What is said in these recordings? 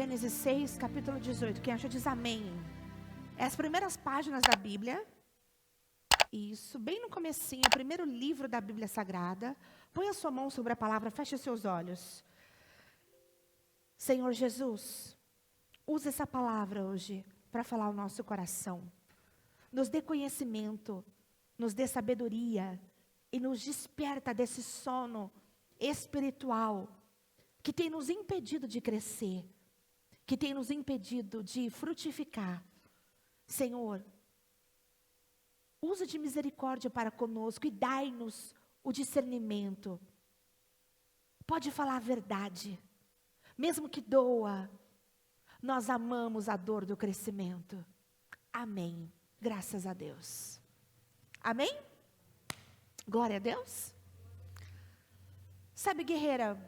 Gênesis 6, capítulo 18. Quem achou diz amém. É as primeiras páginas da Bíblia. Isso, bem no comecinho, o primeiro livro da Bíblia Sagrada. Põe a sua mão sobre a palavra, feche os seus olhos. Senhor Jesus, use essa palavra hoje para falar ao nosso coração. Nos dê conhecimento, nos dê sabedoria e nos desperta desse sono espiritual que tem nos impedido de crescer, que tem nos impedido de frutificar. Senhor, usa de misericórdia para conosco e dai-nos o discernimento. Pode falar a verdade, mesmo que doa. Nós amamos a dor do crescimento. Amém. Graças a Deus. Amém? Glória a Deus. Sabe, guerreira,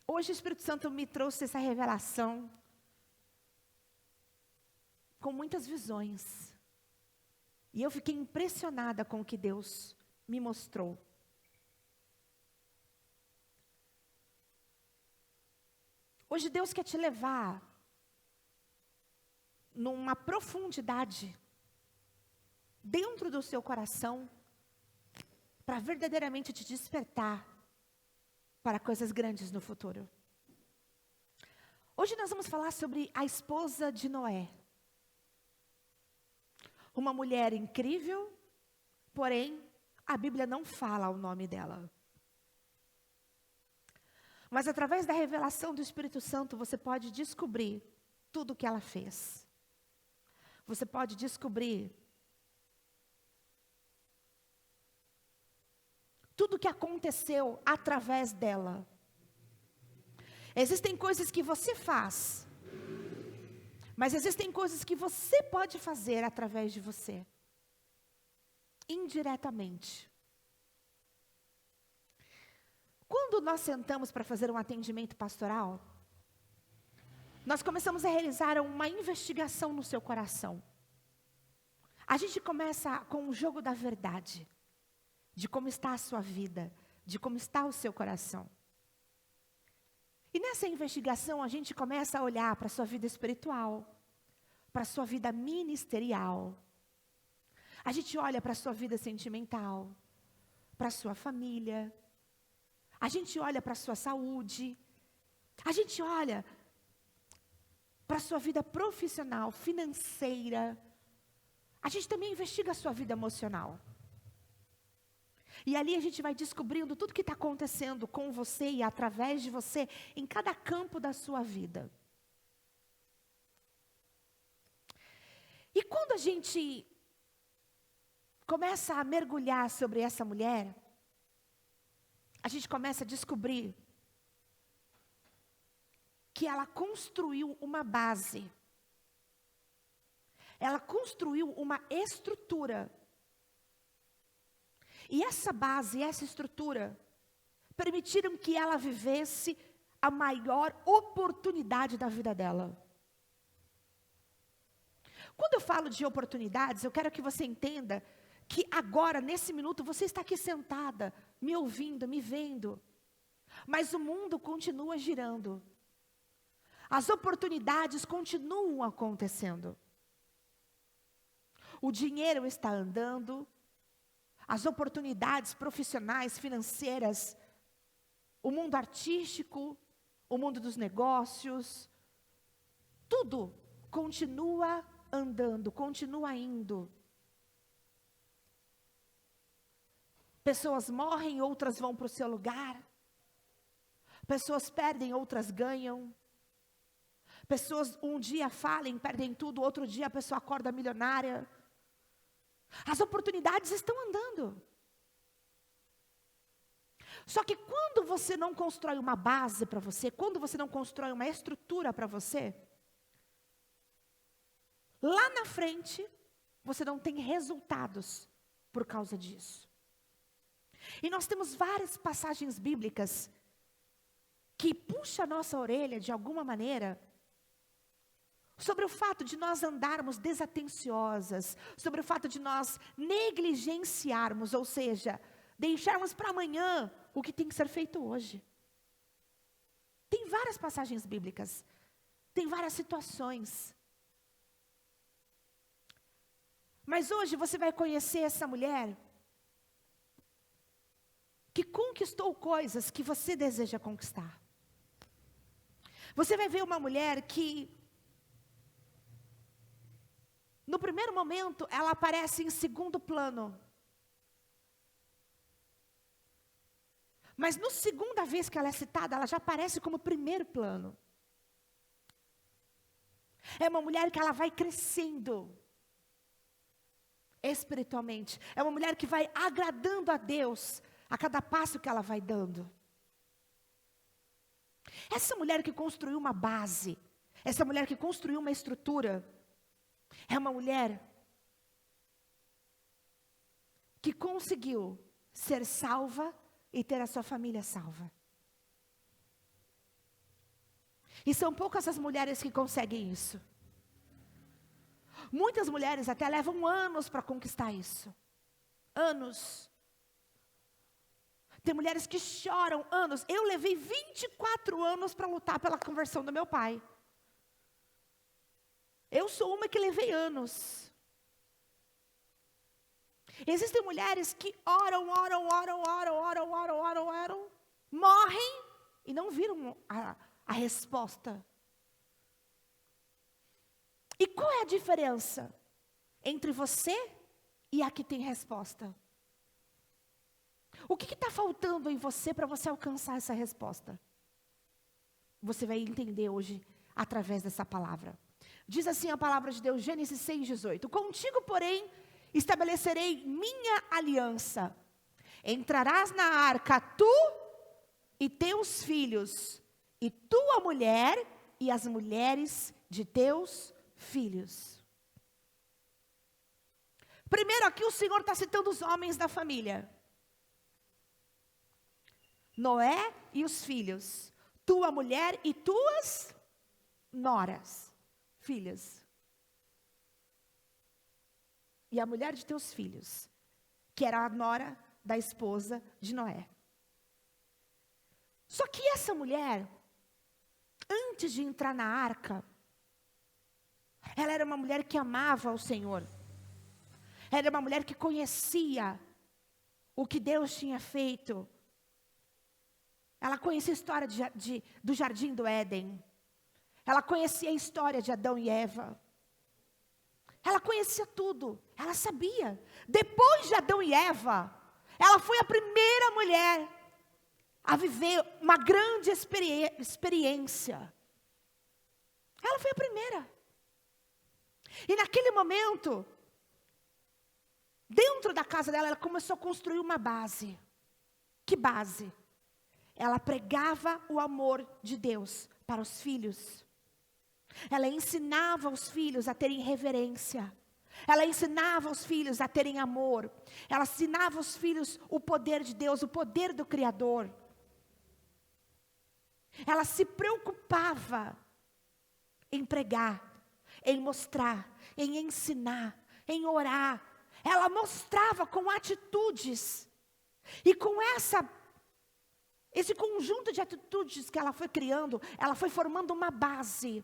hoje o Espírito Santo me trouxe essa revelação com muitas visões. E eu fiquei impressionada com o que Deus me mostrou. Hoje Deus quer te levar numa profundidade dentro do seu coração para verdadeiramente te despertar para coisas grandes no futuro. Hoje nós vamos falar sobre a esposa de Noé. Uma mulher incrível, porém, a Bíblia não fala o nome dela. Mas através da revelação do Espírito Santo, você pode descobrir tudo o que ela fez. Você pode descobrir tudo o que aconteceu através dela. Existem coisas que você faz, mas existem coisas que você pode fazer através de você, indiretamente. Quando nós sentamos para fazer um atendimento pastoral, nós começamos a realizar uma investigação no seu coração. A gente começa com o jogo da verdade, de como está a sua vida, de como está o seu coração. E nessa investigação a gente começa a olhar para a sua vida espiritual, para a sua vida ministerial. A gente olha para a sua vida sentimental, para a sua família. A gente olha para a sua saúde. A gente olha para a sua vida profissional, financeira. A gente também investiga a sua vida emocional. E ali a gente vai descobrindo tudo que está acontecendo com você e através de você em cada campo da sua vida. E quando a gente começa a mergulhar sobre essa mulher, a gente começa a descobrir que ela construiu uma base. Ela construiu uma estrutura. E essa base, essa estrutura, permitiram que ela vivesse a maior oportunidade da vida dela. Quando eu falo de oportunidades, eu quero que você entenda que agora, nesse minuto, você está aqui sentada, me ouvindo, me vendo. Mas o mundo continua girando. As oportunidades continuam acontecendo. O dinheiro está andando. As oportunidades profissionais, financeiras, o mundo artístico, o mundo dos negócios, tudo continua andando, continua indo. Pessoas morrem, outras vão para o seu lugar. Pessoas perdem, outras ganham. Pessoas um dia falem, perdem tudo, outro dia a pessoa acorda milionária. As oportunidades estão andando. Só que quando você não constrói uma base para você, quando você não constrói uma estrutura para você, lá na frente, você não tem resultados por causa disso. E nós temos várias passagens bíblicas que puxam a nossa orelha de alguma maneira sobre o fato de nós andarmos desatenciosas, sobre o fato de nós negligenciarmos, ou seja, deixarmos para amanhã o que tem que ser feito hoje. Tem várias passagens bíblicas. tem várias situações. Mas hoje você vai conhecer essa mulher que conquistou coisas que você deseja conquistar. Você vai ver uma mulher que, no primeiro momento, ela aparece em segundo plano. Mas na segunda vez que ela é citada, ela já aparece como primeiro plano. É uma mulher que ela vai crescendo espiritualmente. É uma mulher que vai agradando a Deus a cada passo que ela vai dando. Essa mulher que construiu uma base, essa mulher que construiu uma estrutura, é uma mulher que conseguiu ser salva e ter a sua família salva. E são poucas as mulheres que conseguem isso. Muitas mulheres até levam anos para conquistar isso. Anos. Tem mulheres que choram anos. Eu levei 24 anos para lutar pela conversão do meu pai. Eu sou uma que levei anos. Existem mulheres que oram, morrem e não viram a resposta. E qual é a diferença entre você e a que tem resposta? O que está faltando em você para você alcançar essa resposta? Você vai entender hoje através dessa palavra. Diz assim a palavra de Deus, Gênesis 6:18. Contigo, porém, estabelecerei minha aliança. Entrarás na arca tu e teus filhos, e tua mulher e as mulheres de teus filhos. Primeiro aqui o Senhor está citando os homens da família. Noé e os filhos. Tua mulher e tuas noras, filhas. E a mulher de teus filhos, que era a nora da esposa de Noé. Só que essa mulher, antes de entrar na arca, ela era uma mulher que amava o Senhor. Ela era uma mulher que conhecia o que Deus tinha feito. Ela conhecia a história do jardim do Éden. Ela conhecia a história de Adão e Eva. Ela conhecia tudo. Ela sabia. Depois de Adão e Eva, ela foi a primeira mulher a viver uma grande experiência. Ela foi a primeira. E naquele momento, dentro da casa dela, ela começou a construir uma base. Que base? Ela pregava o amor de Deus para os filhos. Ela ensinava os filhos a terem reverência. Ela ensinava os filhos a terem amor. Ela ensinava os filhos o poder de Deus, o poder do Criador. Ela se preocupava em pregar, em mostrar, em ensinar, em orar. Ela mostrava com atitudes. E com esse conjunto de atitudes que ela foi criando, ela foi formando uma base.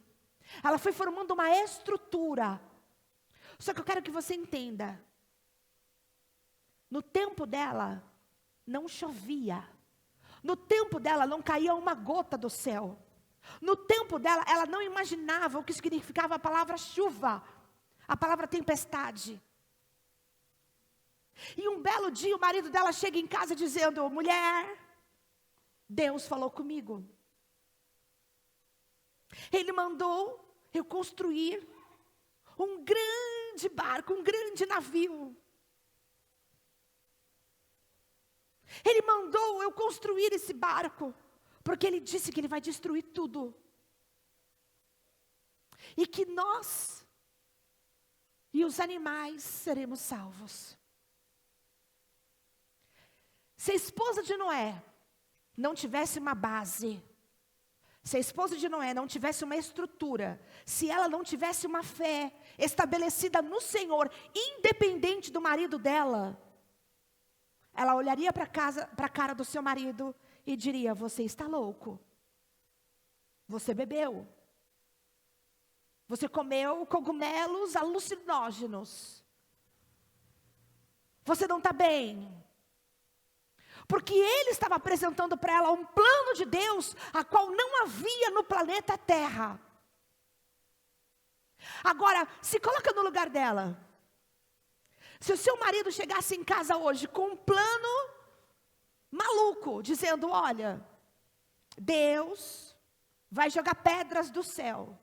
Ela foi formando uma estrutura. Só que eu quero que você entenda. No tempo dela, não chovia. No tempo dela, não caía uma gota do céu. No tempo dela, ela não imaginava o que significava a palavra chuva, a palavra tempestade. E um belo dia, o marido dela chega em casa dizendo: mulher, Deus falou comigo. Ele mandou eu construir um grande barco, um grande navio. Ele mandou eu construir esse barco, porque ele disse que ele vai destruir tudo. E que nós e os animais seremos salvos. Se a esposa de Noé não tivesse uma base, se a esposa de Noé não tivesse uma estrutura, se ela não tivesse uma fé estabelecida no Senhor, independente do marido dela, ela olharia para a cara do seu marido e diria: você está louco, você bebeu, Você comeu cogumelos alucinógenos. Você não está bem. Porque ele estava apresentando para ela um plano de Deus, a qual não havia no planeta Terra. Agora, se coloca no lugar dela. Se o seu marido chegasse em casa hoje com um plano maluco, dizendo, olha, Deus vai jogar pedras do céu.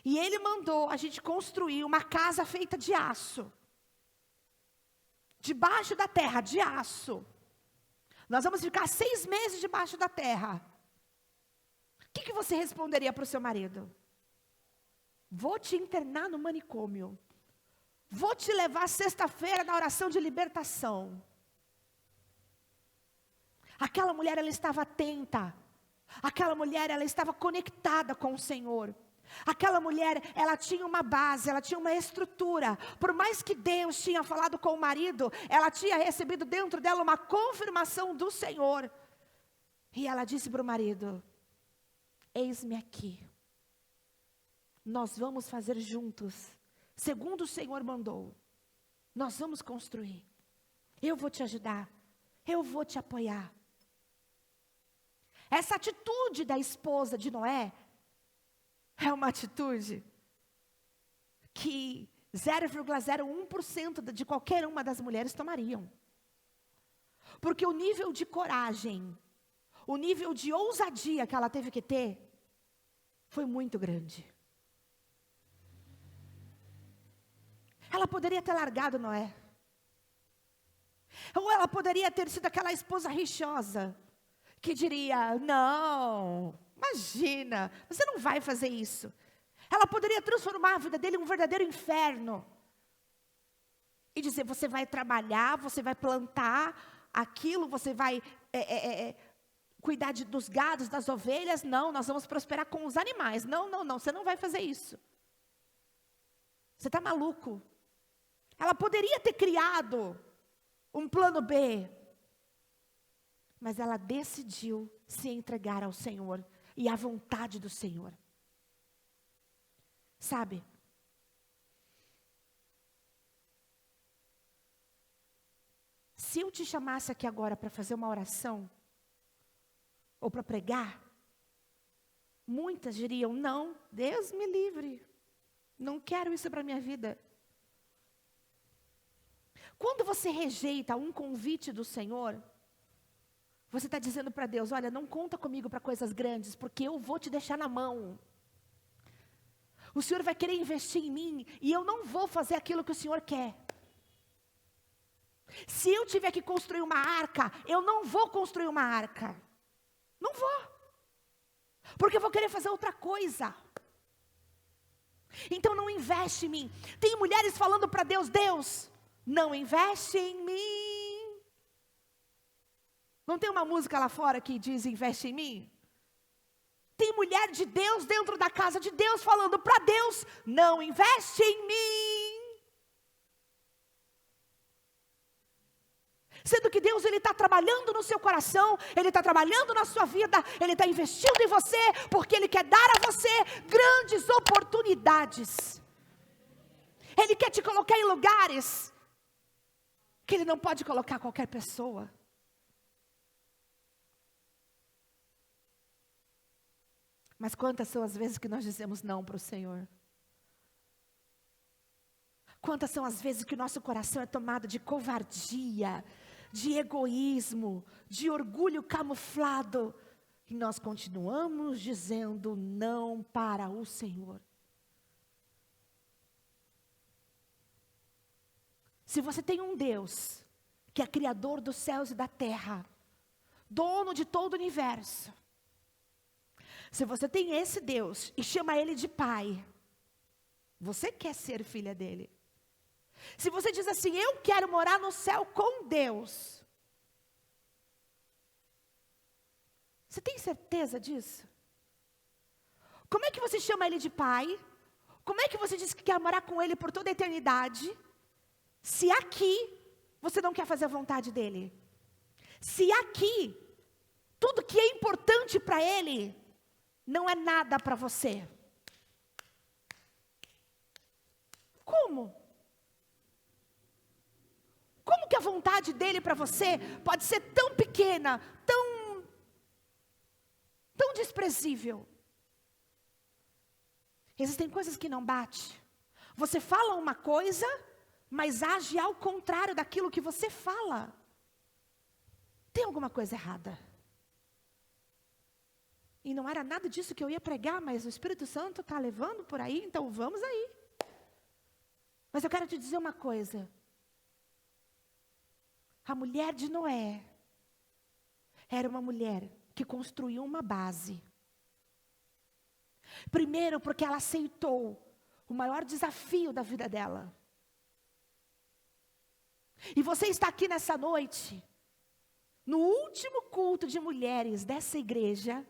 E ele mandou a gente construir uma casa feita de aço. Debaixo da terra, de aço. Nós vamos ficar 6 meses debaixo da terra. O que você responderia para o seu marido? Vou te internar no manicômio. Vou te levar sexta-feira na oração de libertação. Aquela mulher, ela estava atenta. Aquela mulher, ela estava conectada com o Senhor. Aquela mulher, ela tinha uma base, ela tinha uma estrutura. Por mais que Deus tinha falado com o marido, ela tinha recebido dentro dela uma confirmação do Senhor. E ela disse para o marido, eis-me aqui. Nós vamos fazer juntos, segundo o Senhor mandou. Nós vamos construir. Eu vou te ajudar. Eu vou te apoiar. Essa atitude da esposa de Noé é uma atitude que 0,01% de qualquer uma das mulheres tomariam. Porque o nível de coragem, o nível de ousadia que ela teve que ter, foi muito grande. Ela poderia ter largado Noé. Ou ela poderia ter sido aquela esposa rixosa, que diria, não, imagina, você não vai fazer isso. Ela poderia transformar a vida dele em um verdadeiro inferno. E dizer, você vai trabalhar, você vai plantar aquilo, você vai cuidar dos gados, das ovelhas. Não, nós vamos prosperar com os animais. Não, você não vai fazer isso. Você está maluco. Ela poderia ter criado um plano B. Mas ela decidiu se entregar ao Senhor e à vontade do Senhor. Sabe? Se eu te chamasse aqui agora para fazer uma oração, ou para pregar, muitas diriam, não, Deus me livre, não quero isso para a minha vida. Quando você rejeita um convite do Senhor, você está dizendo para Deus, olha, não conta comigo para coisas grandes, porque eu vou te deixar na mão. O Senhor vai querer investir em mim, e eu não vou fazer aquilo que o Senhor quer. Se eu tiver que construir uma arca, eu não vou construir uma arca. Não vou. Porque eu vou querer fazer outra coisa. Então não investe em mim. Tem mulheres falando para Deus, Deus, não investe em mim. Não tem uma música lá fora que diz, investe em mim? Tem mulher de Deus dentro da casa de Deus falando para Deus, não investe em mim. Sendo que Deus, Ele está trabalhando no seu coração, Ele está trabalhando na sua vida, Ele está investindo em você, porque Ele quer dar a você grandes oportunidades. Ele quer te colocar em lugares que Ele não pode colocar qualquer pessoa. Mas quantas são as vezes que nós dizemos não para o Senhor? Quantas são as vezes que o nosso coração é tomado de covardia, de egoísmo, de orgulho camuflado, e nós continuamos dizendo não para o Senhor. Se você tem um Deus, que é criador dos céus e da terra, dono de todo o universo, se você tem esse Deus e chama Ele de Pai, você quer ser filha dEle. Se você diz assim, eu quero morar no céu com Deus, você tem certeza disso? Como é que você chama Ele de Pai? Como é que você diz que quer morar com Ele por toda a eternidade? Se aqui você não quer fazer a vontade dEle. Se aqui tudo que é importante para Ele não é nada para você. Como? Como que a vontade dele para você pode ser tão pequena, tão desprezível? Existem coisas que não batem. Você fala uma coisa, mas age ao contrário daquilo que você fala. Tem alguma coisa errada. E não era nada disso que eu ia pregar, mas o Espírito Santo está levando por aí, então vamos aí. Mas eu quero te dizer uma coisa. A mulher de Noé era uma mulher que construiu uma base. Primeiro, porque ela aceitou o maior desafio da vida dela. E você está aqui nessa noite, no último culto de mulheres dessa igreja.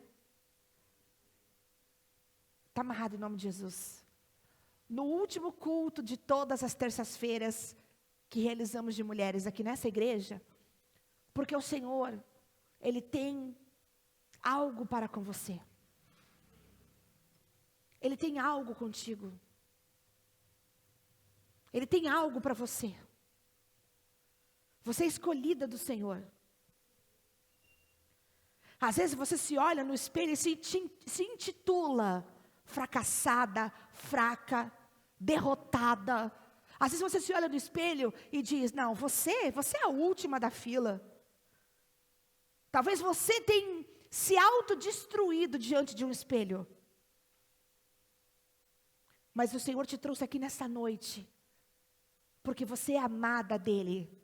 Está amarrado em nome de Jesus. No último culto de todas as terças-feiras que realizamos de mulheres aqui nessa igreja, porque o Senhor, Ele tem algo para com você. Ele tem algo contigo. Ele tem algo para você. Você é escolhida do Senhor. Às vezes você se olha no espelho e se intitula fracassada, fraca, derrotada. Às vezes você se olha no espelho e diz, não, você é a última da fila. Talvez você tenha se autodestruído diante de um espelho. Mas o Senhor te trouxe aqui nessa noite, porque você é amada dEle.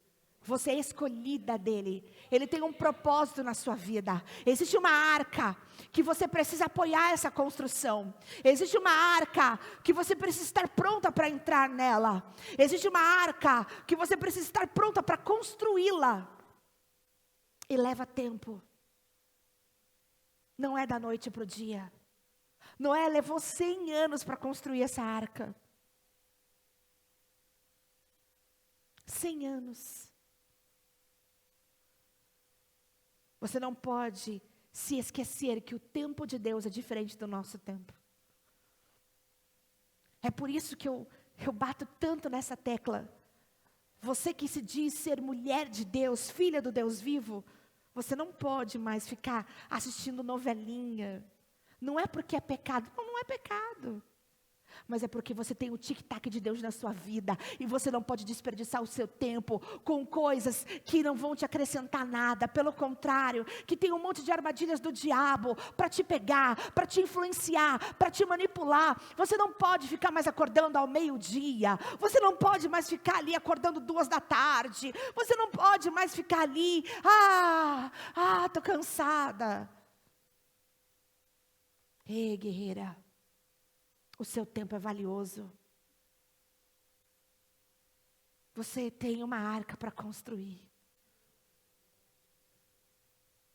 Você é escolhida dEle. Ele tem um propósito na sua vida. Existe uma arca que você precisa apoiar essa construção. Existe uma arca que você precisa estar pronta para entrar nela. Existe uma arca que você precisa estar pronta para construí-la. E leva tempo. Não é da noite para o dia. Noé levou 100 anos para construir essa arca. 100 anos. Você não pode se esquecer que o tempo de Deus é diferente do nosso tempo. É por isso que eu bato tanto nessa tecla. Você que se diz ser mulher de Deus, filha do Deus vivo, você não pode mais ficar assistindo novelinha. Não é porque é pecado, não é pecado. Mas é porque você tem o tic-tac de Deus na sua vida. E você não pode desperdiçar o seu tempo com coisas que não vão te acrescentar nada. Pelo contrário, que tem um monte de armadilhas do diabo para te pegar, para te influenciar, para te manipular. Você não pode ficar mais acordando ao meio-dia. Você não pode mais ficar ali acordando 2 da tarde. Você não pode mais ficar ali, tô cansada. Ei, guerreira. O seu tempo é valioso. Você tem uma arca para construir.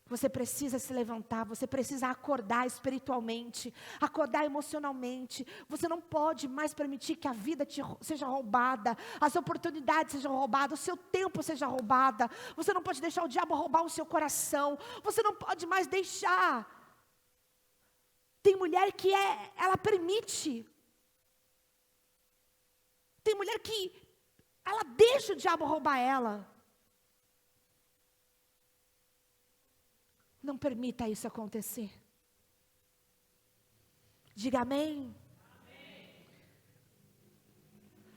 Você precisa se levantar, você precisa acordar espiritualmente, acordar emocionalmente. Você não pode mais permitir que a vida seja roubada, as oportunidades sejam roubadas, o seu tempo seja roubado. Você não pode deixar o diabo roubar o seu coração. Você não pode mais deixar. Tem mulher que ela permite. Tem mulher que ela deixa o diabo roubar ela. Não permita isso acontecer. Diga amém. Amém.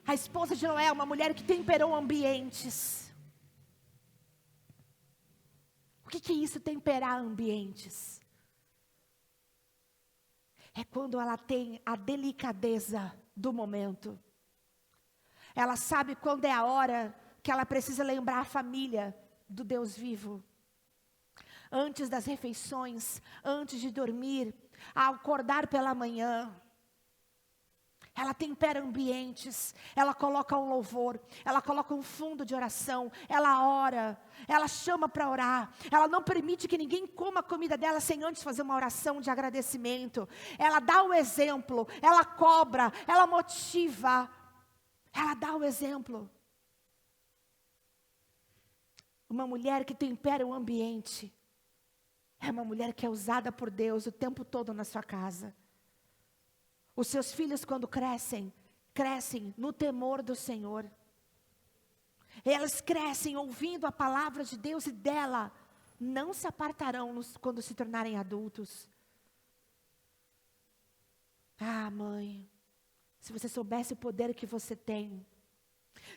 A esposa de Noé é uma mulher que temperou ambientes. O que é isso, temperar ambientes? É quando ela tem a delicadeza do momento. Ela sabe quando é a hora que ela precisa lembrar a família do Deus vivo. Antes das refeições, antes de dormir, ao acordar pela manhã. Ela tempera ambientes, ela coloca um louvor, ela coloca um fundo de oração, ela ora, ela chama para orar, ela não permite que ninguém coma a comida dela sem antes fazer uma oração de agradecimento. Ela dá o exemplo, ela cobra, ela motiva, ela dá o exemplo. Uma mulher que tempera o ambiente é uma mulher que é usada por Deus o tempo todo na sua casa. Os seus filhos, quando crescem, crescem no temor do Senhor. Elas crescem ouvindo a palavra de Deus e dela não se apartarão quando se tornarem adultos. Ah, mãe, se você soubesse o poder que você tem,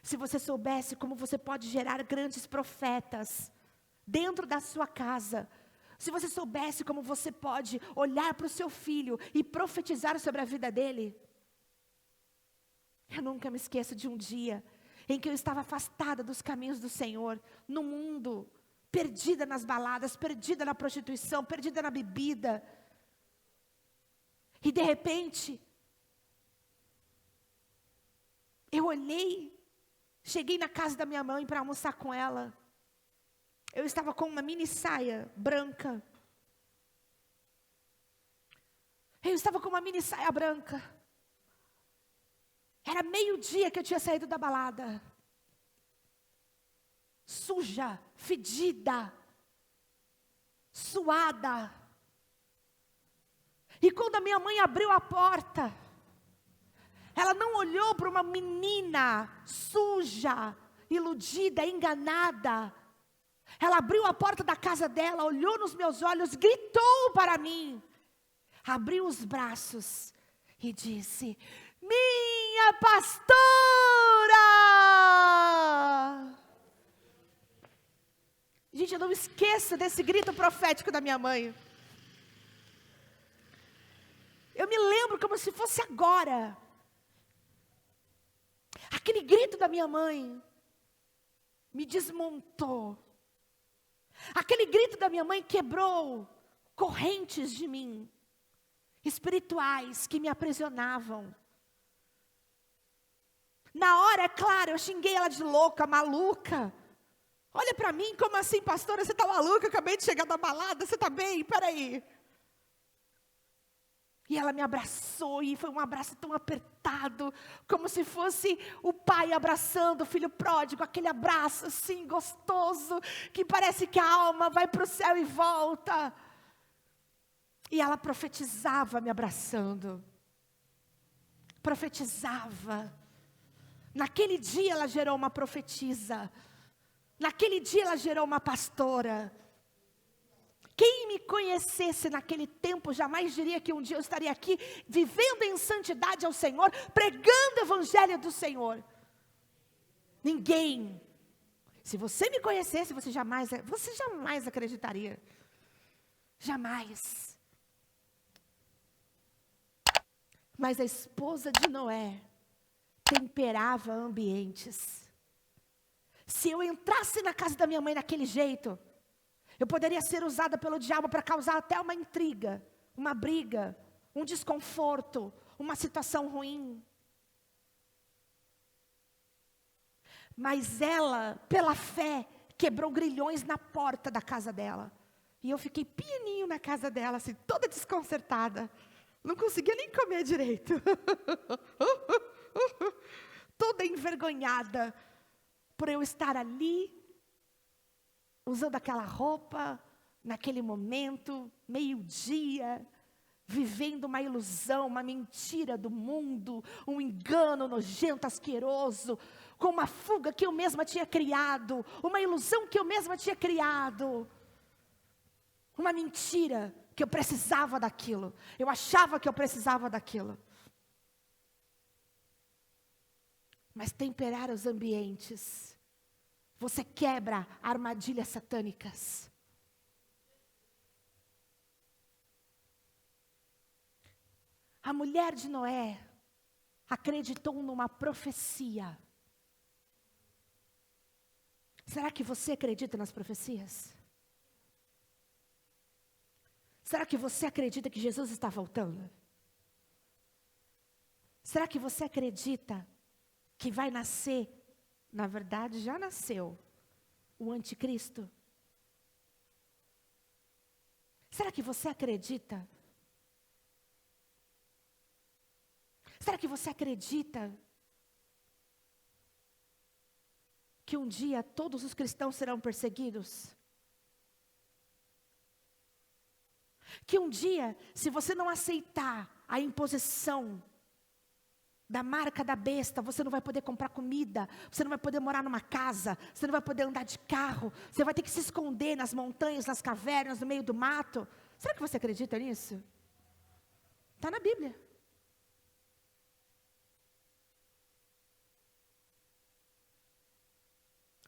se você soubesse como você pode gerar grandes profetas dentro da sua casa, se você soubesse como você pode olhar para o seu filho e profetizar sobre a vida dele. Eu nunca me esqueço de um dia em que eu estava afastada dos caminhos do Senhor, no mundo, perdida nas baladas, perdida na prostituição, perdida na bebida. E de repente, eu olhei, cheguei na casa da minha mãe para almoçar com ela. Eu estava com uma mini saia branca. Era meio-dia que eu tinha saído da balada. Suja, fedida, suada. E quando a minha mãe abriu a porta, ela não olhou para uma menina suja, iludida, enganada. Ela abriu a porta da casa dela, olhou nos meus olhos, gritou para mim, abriu os braços e disse: minha pastora! Gente, eu não esqueço desse grito profético da minha mãe. Eu me lembro como se fosse agora. Aquele grito da minha mãe me desmontou. Aquele grito da minha mãe quebrou correntes de mim, espirituais, que me aprisionavam. Na hora, é claro, eu xinguei ela de louca, maluca. Olha para mim, como assim, pastora, você está maluca? Eu acabei de chegar da balada, você está bem? Peraí. E ela me abraçou, e foi um abraço tão apertado, como se fosse o pai abraçando o filho pródigo, aquele abraço assim, gostoso, que parece que a alma vai para o céu e volta. E ela profetizava me abraçando, profetizava. Naquele dia ela gerou uma profetisa, naquele dia ela gerou uma pastora. Quem me conhecesse naquele tempo jamais diria que um dia eu estaria aqui, vivendo em santidade ao Senhor, pregando o evangelho do Senhor. Ninguém. Se você me conhecesse, você jamais acreditaria. Jamais. Mas a esposa de Noé temperava ambientes. Se eu entrasse na casa da minha mãe daquele jeito, eu poderia ser usada pelo diabo para causar até uma intriga, uma briga, um desconforto, uma situação ruim. Mas ela, pela fé, quebrou grilhões na porta da casa dela. E eu fiquei pianinho na casa dela, assim, toda desconcertada. Não conseguia nem comer direito. Toda envergonhada por eu estar ali, usando aquela roupa, naquele momento, meio-dia, vivendo uma ilusão, uma mentira do mundo, um engano nojento, asqueroso, com uma fuga que eu mesma tinha criado, uma ilusão que eu mesma tinha criado, uma mentira que eu precisava daquilo, eu achava que eu precisava daquilo. Mas temperar os ambientes, você quebra armadilhas satânicas. A mulher de Noé acreditou numa profecia. Será que você acredita nas profecias? Será que você acredita que Jesus está voltando? Será que você acredita que vai nascer, na verdade já nasceu, o anticristo? Será que você acredita? Será que você acredita que um dia todos os cristãos serão perseguidos? Que um dia, se você não aceitar a imposição da marca da besta, você não vai poder comprar comida, você não vai poder morar numa casa, você não vai poder andar de carro, você vai ter que se esconder nas montanhas, nas cavernas, no meio do mato. Será que você acredita nisso? Está na Bíblia.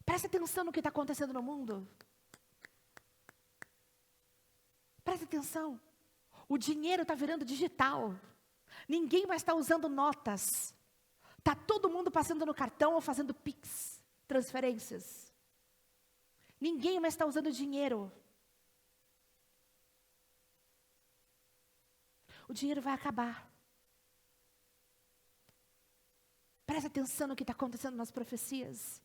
Presta atenção no que está acontecendo no mundo. Presta atenção. O dinheiro está virando digital. Ninguém mais está usando notas. Está todo mundo passando no cartão ou fazendo Pix, transferências. Ninguém mais está usando dinheiro. O dinheiro vai acabar. Presta atenção no que está acontecendo nas profecias.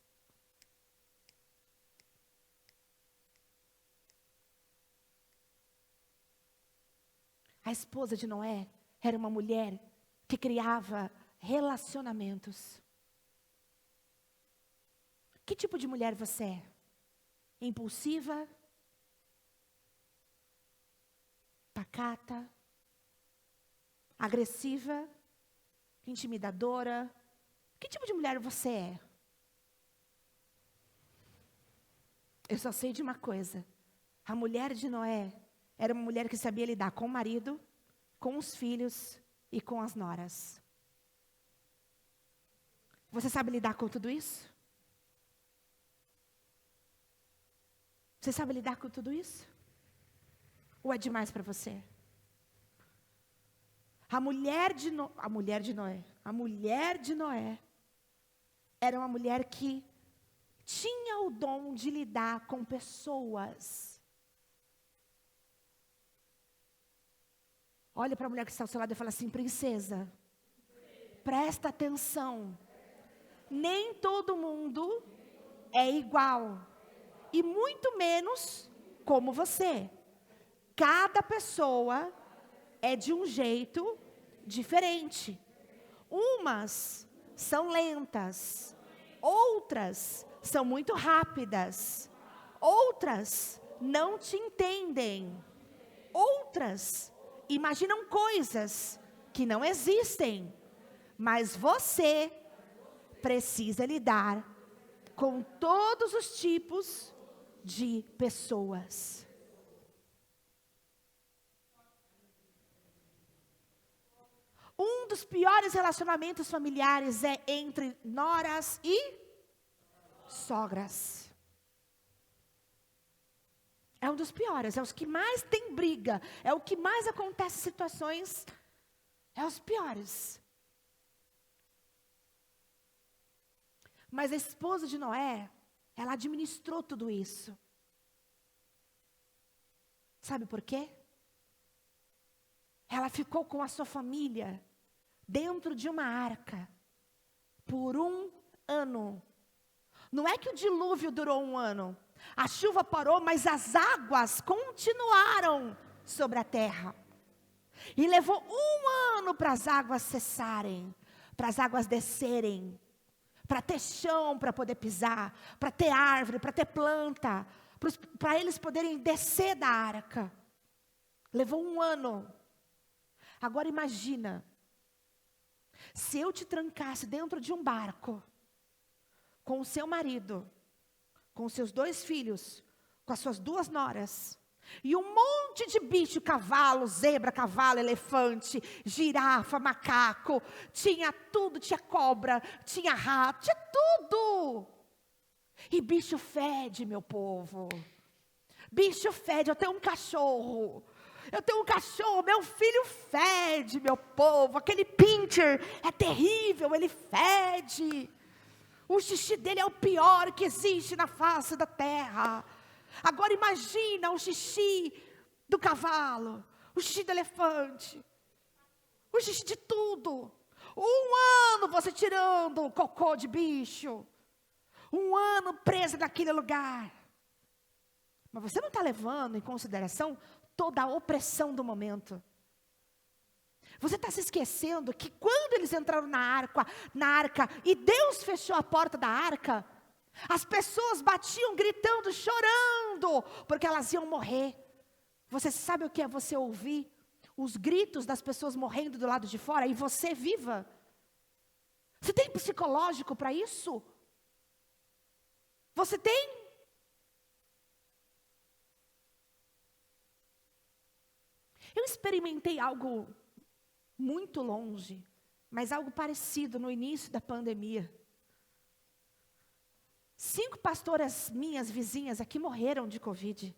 A esposa de Noé era uma mulher que criava relacionamentos. Que tipo de mulher você é? Impulsiva? Pacata? Agressiva? Intimidadora? Que tipo de mulher você é? Eu só sei de uma coisa. A mulher de Noé era uma mulher que sabia lidar com o marido, com os filhos e com as noras. Você sabe lidar com tudo isso? Você sabe lidar com tudo isso? Ou é demais para você? A mulher de Noé era uma mulher que tinha o dom de lidar com pessoas. Olha para a mulher que está ao seu lado e fala assim: princesa, presta atenção. Nem todo mundo é igual. E muito menos como você. Cada pessoa é de um jeito diferente. Umas são lentas. Outras são muito rápidas. Outras não te entendem. Outras imaginam coisas que não existem, mas você precisa lidar com todos os tipos de pessoas. Um dos piores relacionamentos familiares é entre noras e sogras. É um dos piores, é os que mais tem briga, é o que mais acontece situações, é os piores. Mas a esposa de Noé, ela administrou tudo isso. Sabe por quê? Ela ficou com a sua família dentro de uma arca por 1 ano. Não é que o dilúvio durou 1 ano. A chuva parou, mas as águas continuaram sobre a terra. E levou 1 ano para as águas cessarem, para as águas descerem, para ter chão para poder pisar, para ter árvore, para ter planta, para eles poderem descer da arca. Levou 1 ano. Agora imagina, se eu te trancasse dentro de um barco, com o seu marido, com os seus 2 filhos, com as suas 2 noras, e um monte de bicho, cavalo, zebra, cavalo, elefante, girafa, macaco, tinha tudo, tinha cobra, tinha rato, tinha tudo. E bicho fede, meu povo. Bicho fede, eu tenho um cachorro. Meu filho fede, meu povo. Aquele pincher é terrível, ele fede. O xixi dele é o pior que existe na face da terra. Agora imagina o xixi do cavalo, o xixi do elefante, o xixi de tudo. 1 ano você tirando o cocô de bicho. 1 ano presa naquele lugar. Mas você não está levando em consideração toda a opressão do momento. Você está se esquecendo que quando eles entraram na arca e Deus fechou a porta da arca, as pessoas batiam, gritando, chorando, porque elas iam morrer. Você sabe o que é você ouvir os gritos das pessoas morrendo do lado de fora e você viva? Você tem psicológico para isso? Você tem? Eu experimentei algo muito longe, mas algo parecido no início da pandemia. 5 pastoras minhas vizinhas aqui morreram de Covid.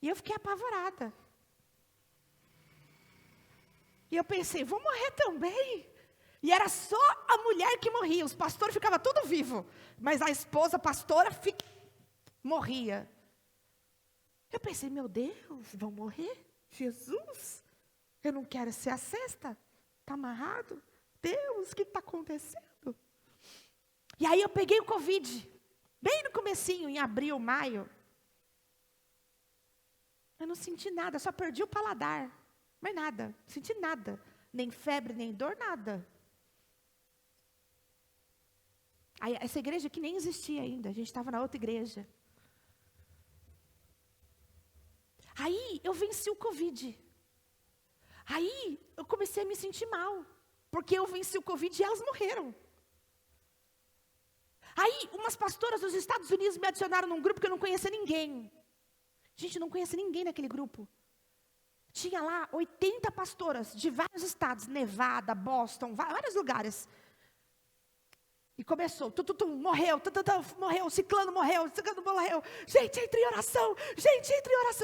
E eu fiquei apavorada. E eu pensei, vou morrer também. E era só a mulher que morria, os pastores ficavam tudo vivo, mas a esposa pastora morria. Eu pensei, meu Deus, vão morrer? Jesus, eu não quero ser a sexta. Está amarrado? Deus, o que está acontecendo? E aí eu peguei o Covid, bem no comecinho, em abril, maio. Eu não senti nada, só perdi o paladar. Mais nada, não senti nada. Nem febre, nem dor, nada. Aí, essa igreja que nem existia ainda, a gente estava na outra igreja. Aí eu venci o Covid. Aí eu comecei a me sentir mal, porque eu venci o Covid e elas morreram. Aí umas pastoras dos Estados Unidos me adicionaram num grupo que eu não conhecia ninguém. Gente, não conhecia ninguém naquele grupo. Tinha lá 80 pastoras de vários estados, Nevada, Boston, vários lugares. E começou, morreu, morreu, ciclano morreu. Gente, entre em oração,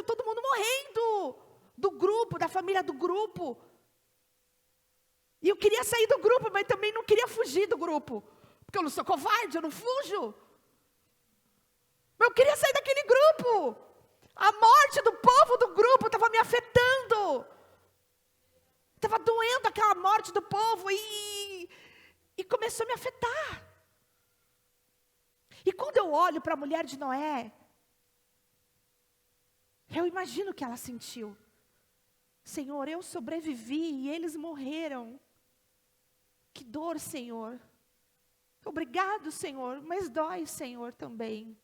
todo mundo morrendo. Do grupo, da família do grupo. E eu queria sair do grupo, mas também não queria fugir do grupo. Porque eu não sou covarde, eu não fujo. Mas eu queria sair daquele grupo. A morte do povo do grupo estava me afetando. Estava doendo aquela morte do povo e começou a me afetar. E quando eu olho para a mulher de Noé, eu imagino o que ela sentiu. Senhor, eu sobrevivi e eles morreram. Que dor, Senhor. Obrigado, Senhor, mas dói, Senhor, também.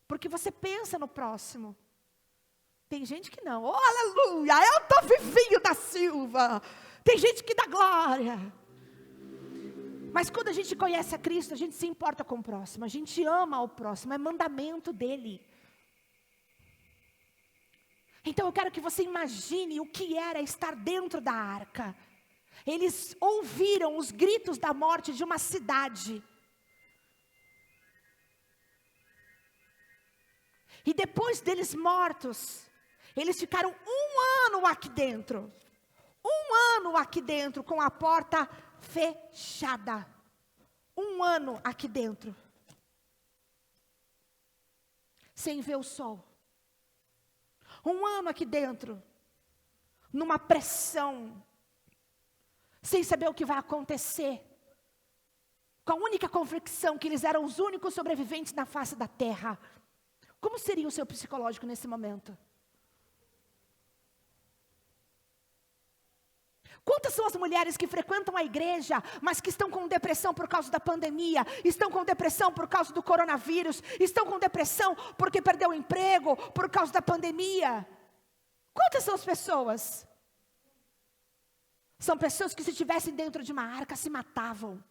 Porque você pensa no próximo. Tem gente que não. Oh, aleluia, eu estou vivinho da Silva. Tem gente que dá glória. Mas quando a gente conhece a Cristo, a gente se importa com o próximo. A gente ama o próximo, é mandamento dele. Então eu quero que você imagine o que era estar dentro da arca. Eles ouviram os gritos da morte de uma cidade. E depois deles mortos, eles ficaram 1 ano aqui dentro. 1 ano aqui dentro, com a porta fechada. 1 ano aqui dentro. Sem ver o sol. 1 ano aqui dentro. Numa pressão. Sem saber o que vai acontecer. Com a única convicção que eles eram os únicos sobreviventes na face da terra. Como seria o seu psicológico nesse momento? Quantas são as mulheres que frequentam a igreja, mas que estão com depressão por causa da pandemia, estão com depressão por causa do coronavírus, estão com depressão porque perdeu o emprego por causa da pandemia? Quantas são as pessoas? São pessoas que se estivessem dentro de uma arca se matavam.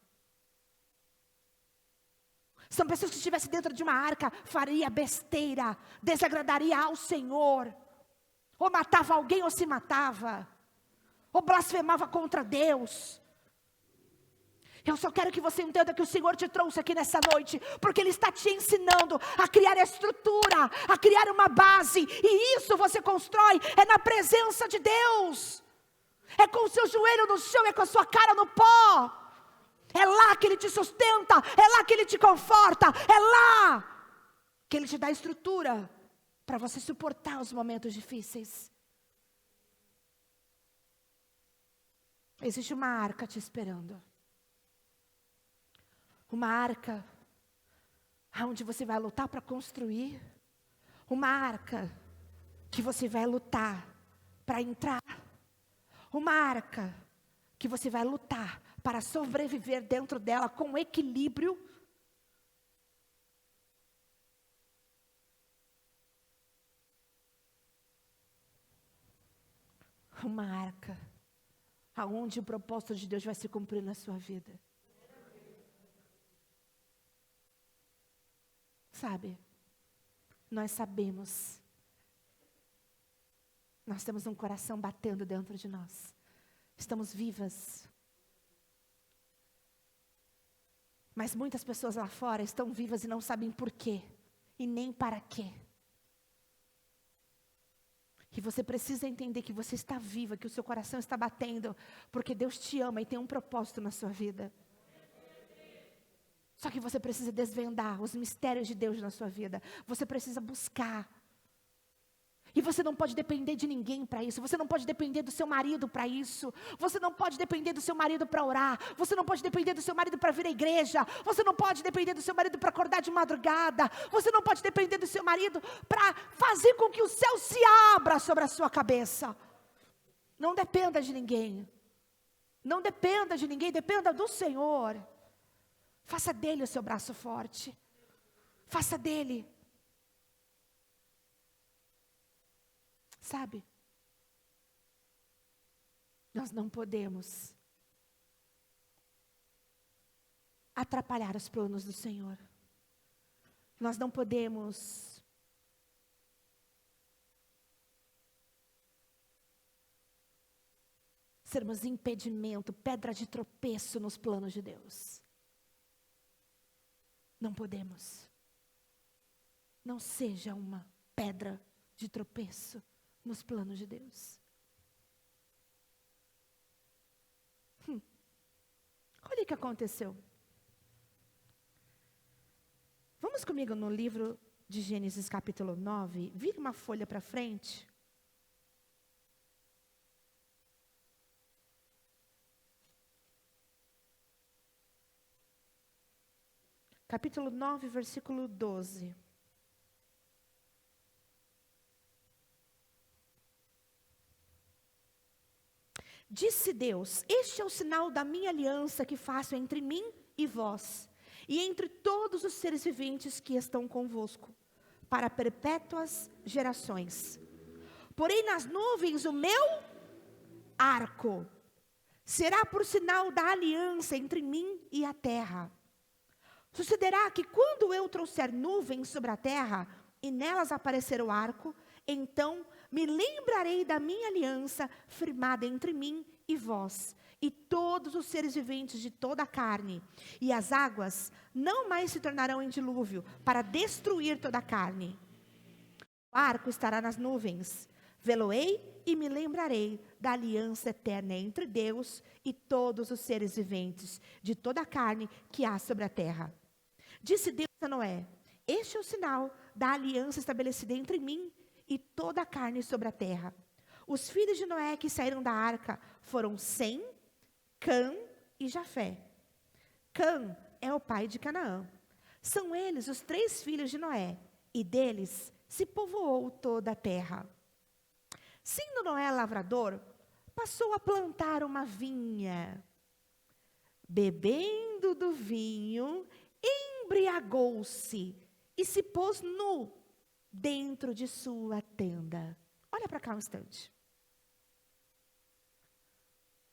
São pessoas que se estivessem dentro de uma arca faria besteira, desagradaria ao Senhor. Ou matava alguém ou se matava. Ou blasfemava contra Deus. Eu só quero que você entenda que o Senhor te trouxe aqui nessa noite, porque Ele está te ensinando a criar estrutura, a criar uma base, e isso você constrói, é na presença de Deus, é com o seu joelho no chão, é com a sua cara no pó, é lá que Ele te sustenta, é lá que Ele te conforta, é lá que Ele te dá estrutura, para você suportar os momentos difíceis. Existe uma arca te esperando. Uma arca onde você vai lutar para construir. Uma arca que você vai lutar para entrar. Uma arca que você vai lutar para sobreviver dentro dela com equilíbrio. Uma arca aonde o propósito de Deus vai se cumprir na sua vida. Sabe, nós sabemos, nós temos um coração batendo dentro de nós, estamos vivas. Mas muitas pessoas lá fora estão vivas e não sabem por quê, e nem para quê. E você precisa entender que você está viva, que o seu coração está batendo, porque Deus te ama e tem um propósito na sua vida. Só que você precisa desvendar os mistérios de Deus na sua vida. Você precisa buscar. E você não pode depender de ninguém para isso. Você não pode depender do seu marido para isso. Você não pode depender do seu marido para orar. Você não pode depender do seu marido para vir à igreja. Você não pode depender do seu marido para acordar de madrugada. Você não pode depender do seu marido para fazer com que o céu se abra sobre a sua cabeça. Não dependa de ninguém. Não dependa de ninguém, dependa do Senhor. Faça dele o seu braço forte. Faça dele. Sabe? Nós não podemos atrapalhar os planos do Senhor. Nós não podemos sermos impedimento, pedra de tropeço nos planos de Deus. Não podemos. Não seja uma pedra de tropeço nos planos de Deus. Olha o que aconteceu. Vamos comigo no livro de Gênesis capítulo 9. Vire uma folha para frente. Capítulo 9, versículo 12. Disse Deus: este é o sinal da minha aliança que faço entre mim e vós, e entre todos os seres viventes que estão convosco, para perpétuas gerações. Porém nas nuvens o meu arco será por sinal da aliança entre mim e a terra. Sucederá que quando eu trouxer nuvens sobre a terra, e nelas aparecer o arco, então me lembrarei da minha aliança firmada entre mim e vós, e todos os seres viventes de toda a carne. E as águas não mais se tornarão em dilúvio, para destruir toda a carne. O arco estará nas nuvens. Vê-lo-ei e me lembrarei da aliança eterna entre Deus e todos os seres viventes de toda a carne que há sobre a terra. Disse Deus a Noé: este é o sinal da aliança estabelecida entre mim e toda a carne sobre a terra. Os filhos de Noé que saíram da arca foram Sem, Cã e Jafé. Cã é o pai de Canaã. São eles os 3 filhos de Noé, e deles se povoou toda a terra. Sendo Noé lavrador, passou a plantar uma vinha. Bebendo do vinho, embriagou-se e se pôs nu dentro de sua tenda. Olha para cá um instante.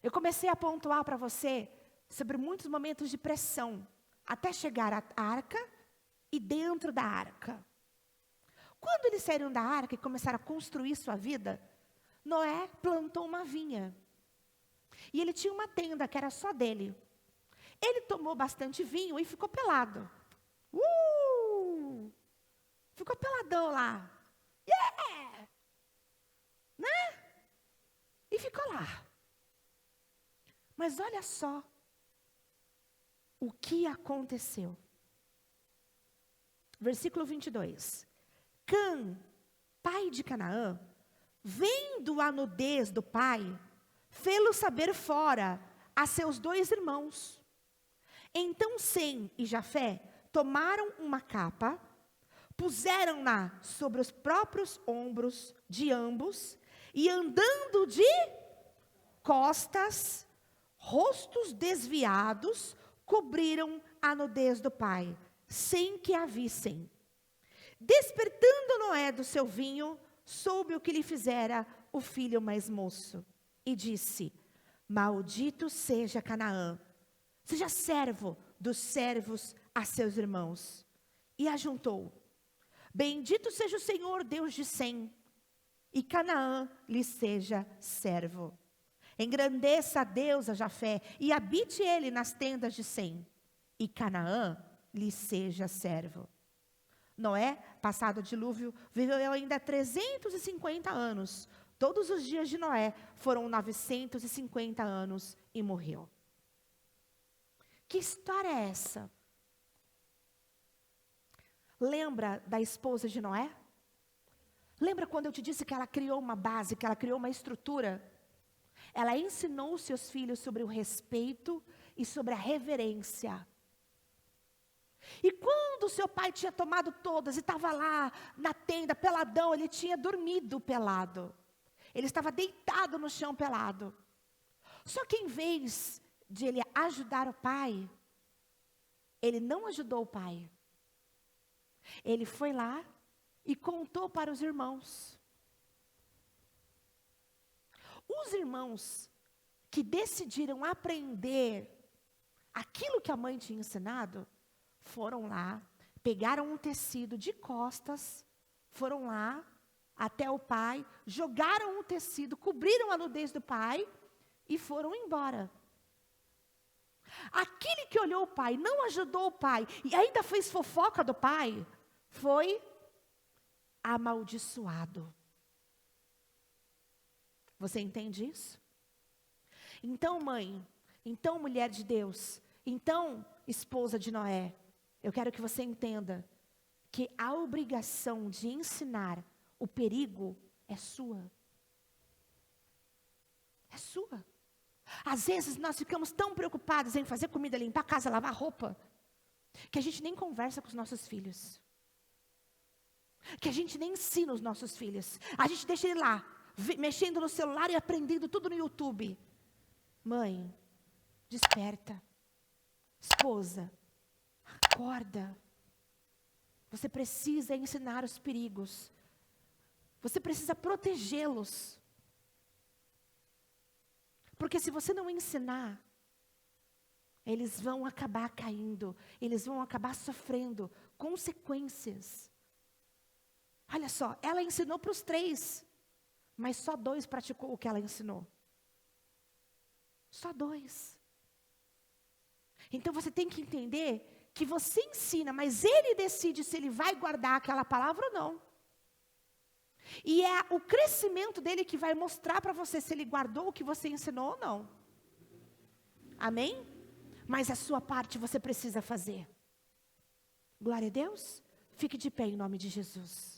Eu comecei a pontuar para você sobre muitos momentos de pressão, até chegar à arca e dentro da arca. Quando eles saíram da arca e começaram a construir sua vida, Noé plantou uma vinha. E ele tinha uma tenda que era só dele. Ele tomou bastante vinho e ficou pelado. Ficou peladão lá. Yeah! Né? E ficou lá. Mas olha só o que aconteceu. Versículo 22. Cã, pai de Canaã, vendo a nudez do pai, fê-lo saber fora a seus 2 irmãos. Então Sem e Jafé tomaram uma capa, puseram-na sobre os próprios ombros de ambos, e andando de costas, rostos desviados, cobriram a nudez do pai, sem que a vissem. Despertando Noé do seu vinho, soube o que lhe fizera o filho mais moço, e disse: Maldito seja Canaã, seja servo dos servos a seus irmãos. E ajuntou: bendito seja o Senhor, Deus de Sem, e Canaã lhe seja servo. Engrandeça a Deus a Jafé, e habite ele nas tendas de Sem, e Canaã lhe seja servo. Noé, passado o dilúvio, viveu ainda 350 anos. Todos os dias de Noé foram 950 anos e morreu. Que história é essa? Lembra da esposa de Noé? Lembra quando eu te disse que ela criou uma base, que ela criou uma estrutura? Ela ensinou os seus filhos sobre o respeito e sobre a reverência. E quando seu pai tinha tomado todas e estava lá na tenda, peladão, ele tinha dormido pelado. Ele estava deitado no chão pelado. Só que em vez de ele ajudar o pai, ele não ajudou o pai. Ele foi lá e contou para os irmãos. Os irmãos que decidiram aprender aquilo que a mãe tinha ensinado, foram lá, pegaram um tecido de costas, foram lá até o pai, jogaram o tecido, cobriram a nudez do pai e foram embora. Aquele que olhou o pai, não ajudou o pai e ainda fez fofoca do pai, foi amaldiçoado. Você entende isso? Então, mãe, então, mulher de Deus, então, esposa de Noé, eu quero que você entenda que a obrigação de ensinar o perigo é sua. É sua. Às vezes nós ficamos tão preocupados em fazer comida, limpar a casa, lavar roupa, que a gente nem conversa com os nossos filhos. Que a gente nem ensina os nossos filhos. A gente deixa ele lá, mexendo no celular e aprendendo tudo no YouTube. Mãe, desperta. Esposa, acorda. Você precisa ensinar os perigos. Você precisa protegê-los. Porque se você não ensinar, eles vão acabar caindo. Eles vão acabar sofrendo consequências. Olha só, ela ensinou para os 3, mas só 2 praticou o que ela ensinou. Só 2. Então você tem que entender que você ensina, mas ele decide se ele vai guardar aquela palavra ou não. E é o crescimento dele que vai mostrar para você se ele guardou o que você ensinou ou não. Amém? Mas a sua parte você precisa fazer. Glória a Deus. Fique de pé em nome de Jesus.